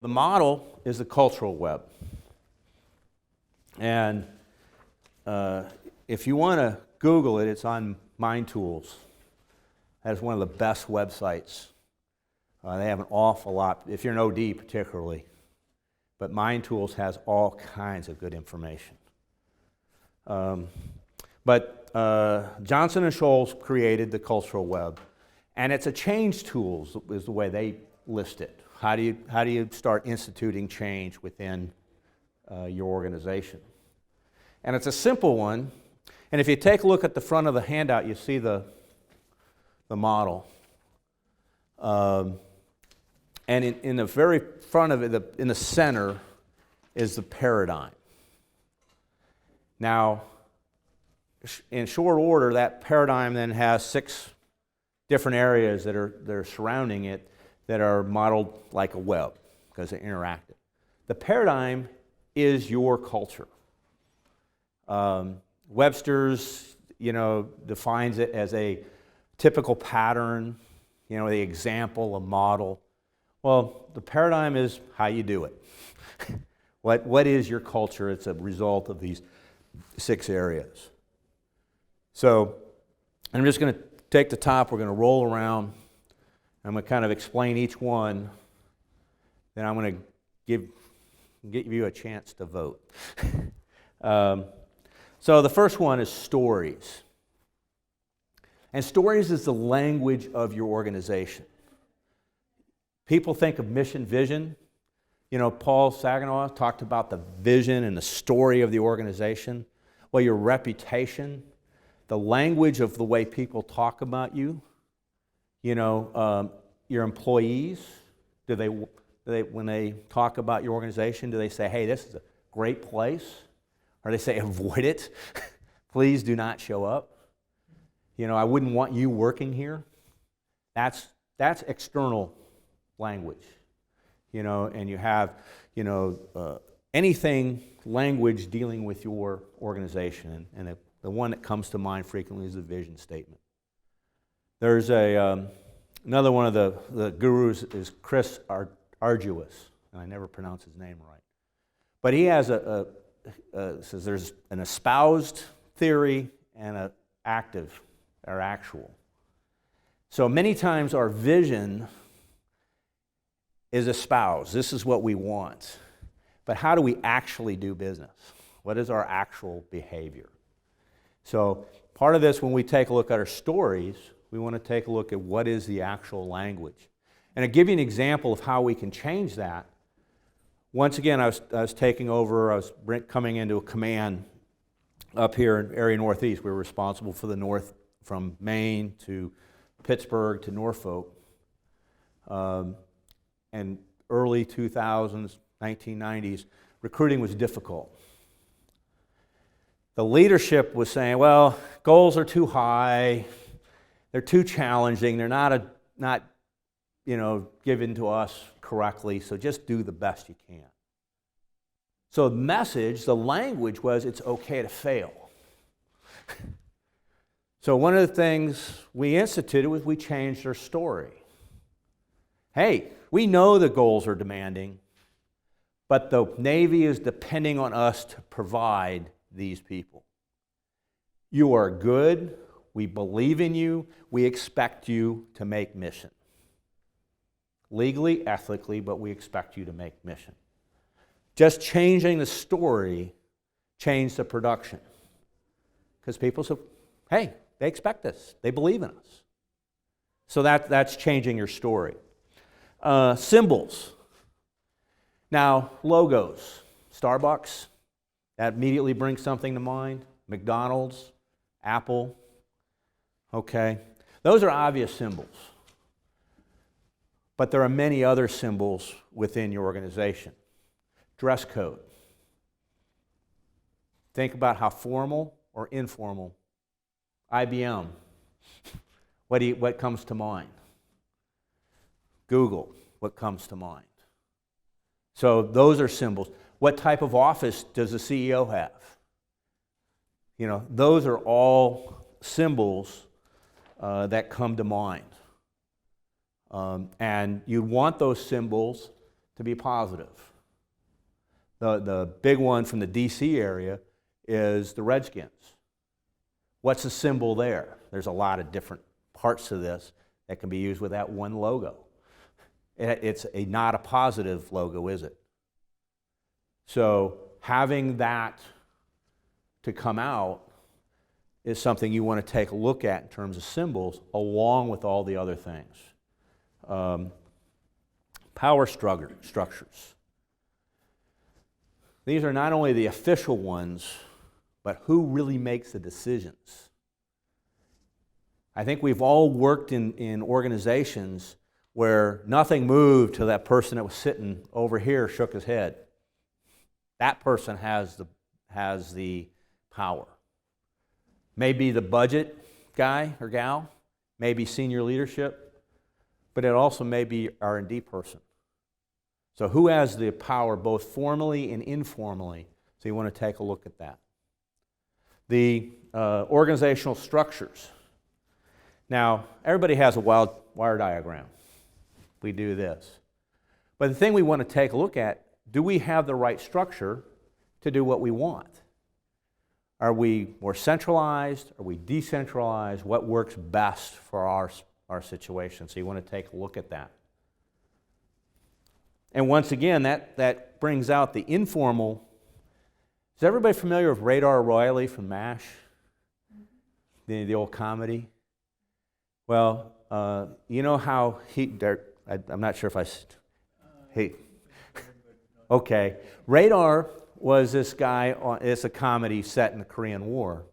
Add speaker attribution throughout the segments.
Speaker 1: The model is the cultural web. And if you want to Google it, it's on Mind Tools. That's one of the best websites. They have an awful lot, if you're an OD particularly. But Mind Tools has all kinds of good information. But Johnson and Scholes created the cultural web. And it's a change tool is the way they list it. How do you start instituting change within your organization? And it's a simple one. And if you take a look at the front of the handout, you see the model. And in the very front of it, in the center, is the paradigm. Now, in short order, that paradigm then has 6 different areas that are surrounding it that are modeled like a web because they're interactive. The paradigm is your culture. Webster's, defines it as a typical pattern, the example, a model. Well, the paradigm is how you do it. What is your culture? It's a result of these 6 areas. So I'm just going to take the top, we're going to roll around, I'm going to kind of explain each one, then I'm going to give you a chance to vote. So the first one is stories. And stories is the language of your organization. People think of mission, vision. Paul Saginaw talked about the vision and the story of the organization. Well, your reputation, the language of the way people talk about you, your employees, do they when they talk about your organization, do they say, hey, this is a great place? Or they say, avoid it. Please do not show up. I wouldn't want you working here. That's external language. And you have, anything language dealing with your organization. And the one that comes to mind frequently is the vision statement. There's another one of the gurus is Chris Argyris, and I never pronounce his name right. But he has says there's an espoused theory and an active or actual. So many times our vision is espoused. This is what we want. But how do we actually do business? What is our actual behavior? So part of this, when we take a look at our stories, we want to take a look at what is the actual language. And to give you an example of how we can change that, once again, I was taking over, I was coming into a command up here in area Northeast. We were responsible for the north from Maine to Pittsburgh to Norfolk. And early 2000s, 1990s, recruiting was difficult. The leadership was saying, well, goals are too high, they're too challenging, they're not given to us correctly, so just do the best you can. So the message, the language was it's okay to fail. So one of the things we instituted was we changed our story. Hey, we know the goals are demanding, but the Navy is depending on us to provide these people. You are good, we believe in you, we expect you to make mission. Legally, ethically, but we expect you to make mission. Just changing the story changed the production. Because people said, hey, they expect us. They believe in us. So that's changing your story. Symbols. Now, logos. Starbucks, that immediately brings something to mind. McDonald's, Apple. Okay. Those are obvious symbols. But there are many other symbols within your organization. Dress code. Think about how formal or informal. IBM. What comes to mind? Google. What comes to mind? So those are symbols. What type of office does the CEO have? Those are all symbols that come to mind. And you want those symbols to be positive. The big one from the DC area is the Redskins. What's the symbol there? There's a lot of different parts of this that can be used with that one logo. It's not a positive logo, is it? So having that to come out is something you want to take a look at in terms of symbols, along with all the other things. Power structures. These are not only the official ones, but who really makes the decisions. I think we've all worked in organizations where nothing moved till that person that was sitting over here shook his head. That person has the power. Maybe the budget guy or gal, maybe senior leadership, but it also may be R&D person. So who has the power both formally and informally? So you want to take a look at that. The organizational structures. Now, everybody has a wire diagram. We do this. But the thing we want to take a look at, do we have the right structure to do what we want? Are we more centralized? Are we decentralized? What works best for our situation? So you want to take a look at that. And once again, that brings out the informal. Is everybody familiar with Radar Royley from MASH? The old comedy? Well, you know how I'm not sure if okay. Radar was this guy, it's a comedy set in the Korean War.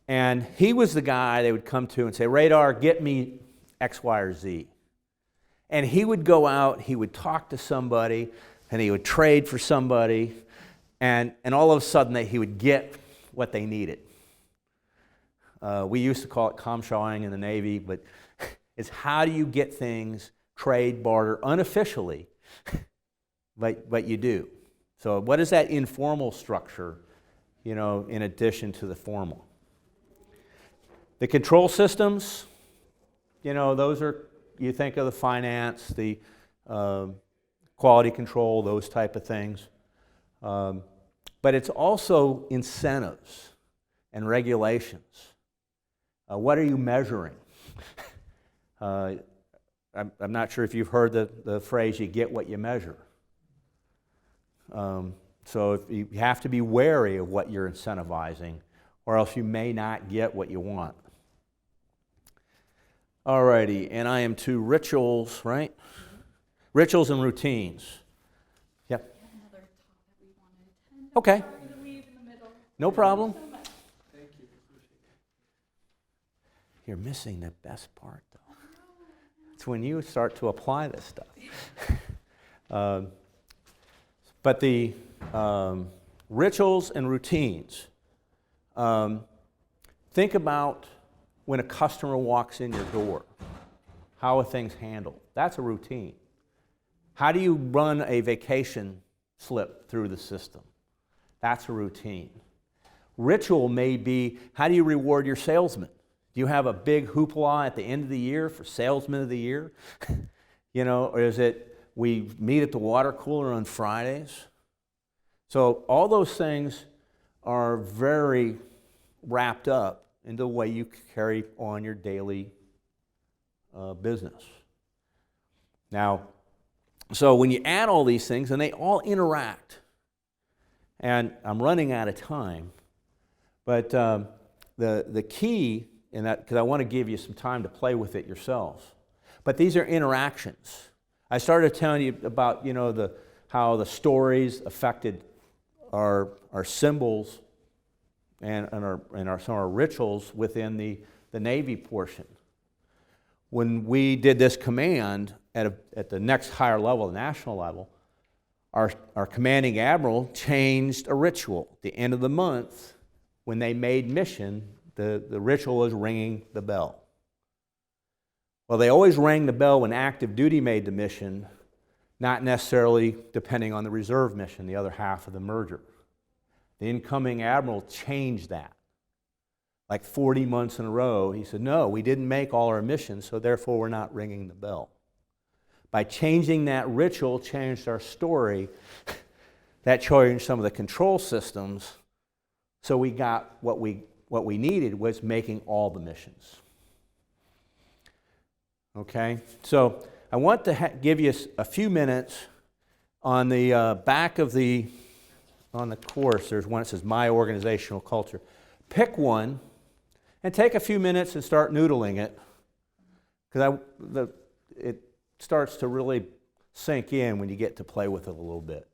Speaker 1: And he was the guy they would come to and say, Radar, get me X, Y, or Z. And he would go out, he would talk to somebody, and he would trade for somebody, and all of a sudden he would get what they needed. We used to call it comshawing in the Navy, but it's how do you get things, trade, barter, unofficially, but you do. So what is that informal structure, in addition to the formal? The control systems, those are, you think of the finance, the quality control, those type of things. But it's also incentives and regulations. What are you measuring? I'm not sure if you've heard the phrase, you get what you measure. So if you have to be wary of what you're incentivizing, or else you may not get what you want. Alrighty, and I am to rituals, right? Mm-hmm. Rituals and routines. Yep.
Speaker 2: Another talk that we wanted to attend.
Speaker 1: Okay.
Speaker 2: Sorry to leave in the middle.
Speaker 1: No problem.
Speaker 2: Thank you so much.
Speaker 3: Thank you.
Speaker 1: You're missing the best part, though. It's when you start to apply this stuff. But the rituals and routines. Think about when a customer walks in your door. How are things handled? That's a routine. How do you run a vacation slip through the system? That's a routine. Ritual may be, how do you reward your salesman? Do you have a big hoopla at the end of the year for Salesman of the Year? Or is it we meet at the water cooler on Fridays? So all those things are very wrapped up into the way you carry on your daily business. Now, so when you add all these things, and they all interact, and I'm running out of time, but the key in that, because I want to give you some time to play with it yourselves, but these are interactions. I started telling you about how the stories affected our symbols and some of our rituals within the Navy portion. When we did this command at the next higher level, the national level, our commanding admiral changed a ritual. At the end of the month, when they made mission, the ritual was ringing the bell. Well, they always rang the bell when active duty made the mission, not necessarily depending on the reserve mission, the other half of the merger. The incoming admiral changed that. Like 40 months in a row, he said, no, we didn't make all our missions, so therefore we're not ringing the bell. By changing that ritual, changed our story. That changed some of the control systems. So we got what we needed was making all the missions. Okay, so I want to give you a few minutes on the back of on the course. There's one that says My Organizational Culture. Pick one and take a few minutes and start noodling it, because it starts to really sink in when you get to play with it a little bit.